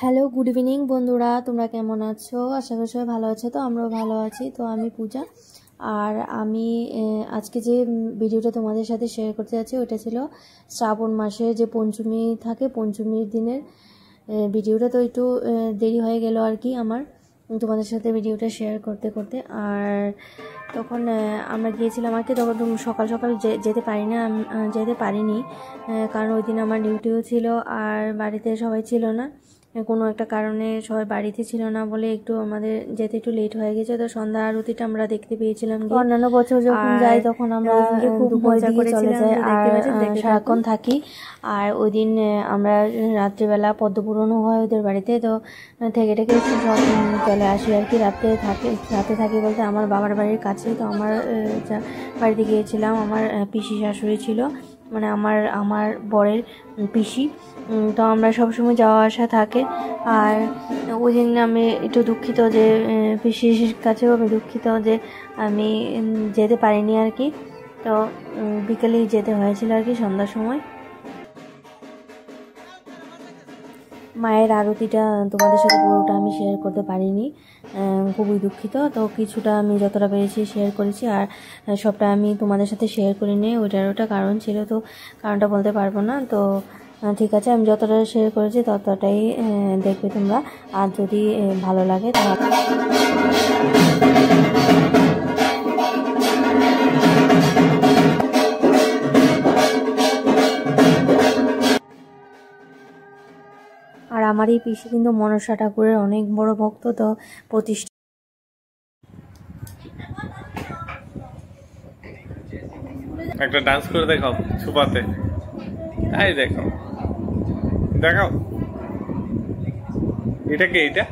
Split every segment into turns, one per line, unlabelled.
Hello, good evening বন্ধুরা, তোমরা কেমন আছো? আশা করি সবাই ভালো আছো। তো আমরাও ভালো আছি। তো আমি পূজা, আর আমি আজকে যে ভিডিওটা তোমাদের সাথে শেয়ার করতে যাচ্ছি ওটা ছিল শ্রাবণ মাসে যে পঞ্চমী থাকে, পঞ্চমীর দিনের ভিডিওটা। তো একটু দেরি হয়ে গেল আর কি আমার তোমাদের সাথে ভিডিওটা শেয়ার করতে করতে। আর তখন আমরা গিয়েছিলাম আর কি, তখন সকাল সকাল যেতে পারিনি, কারণ ওই দিন আমার ডিউটিও ছিল আর বাড়িতে সবাই ছিল না। কোনো একটা কারণে সবাই বাড়িতে ছিল না বলে একটু আমাদের যেতে একটু লেট হয়ে গেছে। তো সন্ধ্যা আরতিটা আমরা দেখতে পেয়েছিলাম। অন্যান্য বছর যখন যাই তখন আমরা খুব মজা করে চলে যাই আর সারাক্ষণ থাকি। আর ওই দিন আমরা রাত্রিবেলা পদ্মপুরণও হয় ওদের বাড়িতে, তো থেকে সব চলে আসি আর কি। রাতে থাকি বলতে আমার বাবার বাড়ির কাছে। তো আমার বাড়িতে গিয়েছিলাম, আমার পিসি শাশুড়ি ছিল, মানে আমার বরের পিসি। তো আমরা সবসময় যাওয়া আসা থাকে। আর ওই দিন আমি একটু দুঃখিত যে পিসির কাছেও আমি দুঃখিত যে আমি যেতে পারিনি আর কি। তো বিকেলেই যেতে হয়েছিল আর কি, সন্ধ্যার সময়। মায়ের আরতিটা তোমাদের সাথে পুরোটা আমি শেয়ার করতে পারিনি, খুবই দুঃখিত। তো কিছুটা আমি যতটা পেরেছি শেয়ার করেছি, আর সবটা আমি তোমাদের সাথে শেয়ার করিনি। ওটা কারণ ছিল, তো কারণটা বলতে পারবো না। তো ঠিক আছে, আমি যতটা শেয়ার করেছি ততটাই দেখবে তোমরা। আর যদি ভালো লাগে তাহলে আর আমার এই পিসি কিন্তু মনসা ঠাকুরের অনেক বড় ভক্ত। তো প্রতিষ্ঠা
একটা ডান্স করে দেখাও সুপাতে। এই দেখো, দেখাও। এটা কি? এটা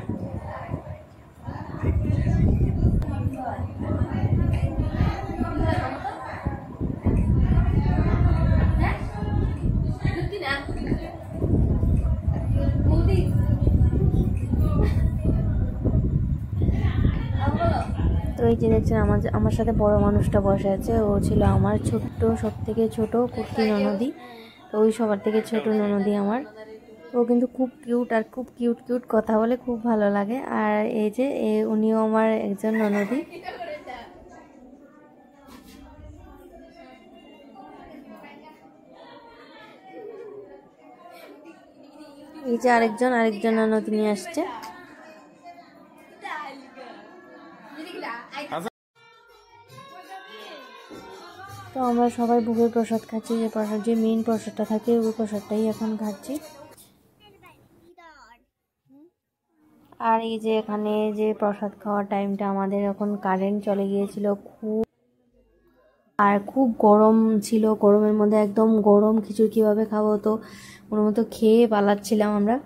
তো এই যে দেখছেন আমার সাথে বড় মানুষটা বসে আছে, ও ছিল আমার সব থেকে ছোট কুর্তি ননদি। তো ওই সবার থেকে ছোট ননদি আমার। ও কিন্তু খুব কিউট, আর খুব কিউট কিউট কথা বলে, খুব ভালো লাগে। আর এই যে উনিও আমার একজন ননদি। এই যে আরেকজন ননদি নিয়ে আসছে। তো আমরা সবাই ভোগের প্রসাদ খাচ্ছি, যে মেইন প্রসাদটা থাকে ওই প্রসাদটাই এখন খাচ্ছি। আর এই যে এখানে যে প্রসাদ খাওয়ার টাইমটা আমাদের এখন কারেন্ট চলে গিয়েছিল খুব গরম ছিল। গরমের মধ্যে একদম গরম খিচুড়ি কীভাবে খাবো, তো ওর মতো খেয়ে পালাচ্ছিলাম আমরা।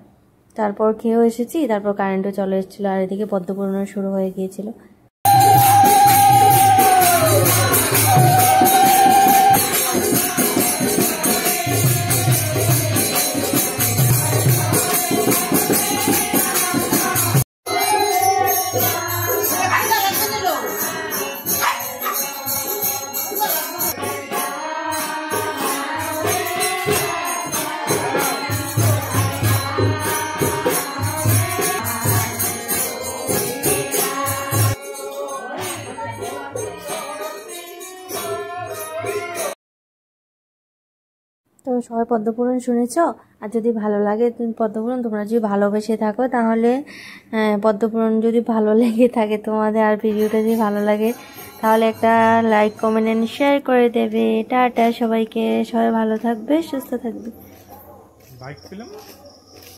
তারপর খেয়েও এসেছি, তারপর কারেন্টও চলে এসেছিলো, আর এদিকে পদ্মপুরাণ শুরু হয়ে গিয়েছিল। তো সবাই পদ্মপুরাণ শুনেছ? আর যদি ভালো লাগে পদ্মপুরাণ, তোমরা যদি ভালোবেসে থাকো তাহলে পদ্মপুরাণ যদি ভালো লেগে থাকে তোমাদের, আর ভিডিওটা যদি ভালো লাগে তাহলে একটা লাইক, কমেন্ট এন্ড শেয়ার করে দেবে। টাটা সবাইকে, সবাই ভালো থাকবে, সুস্থ থাকবে।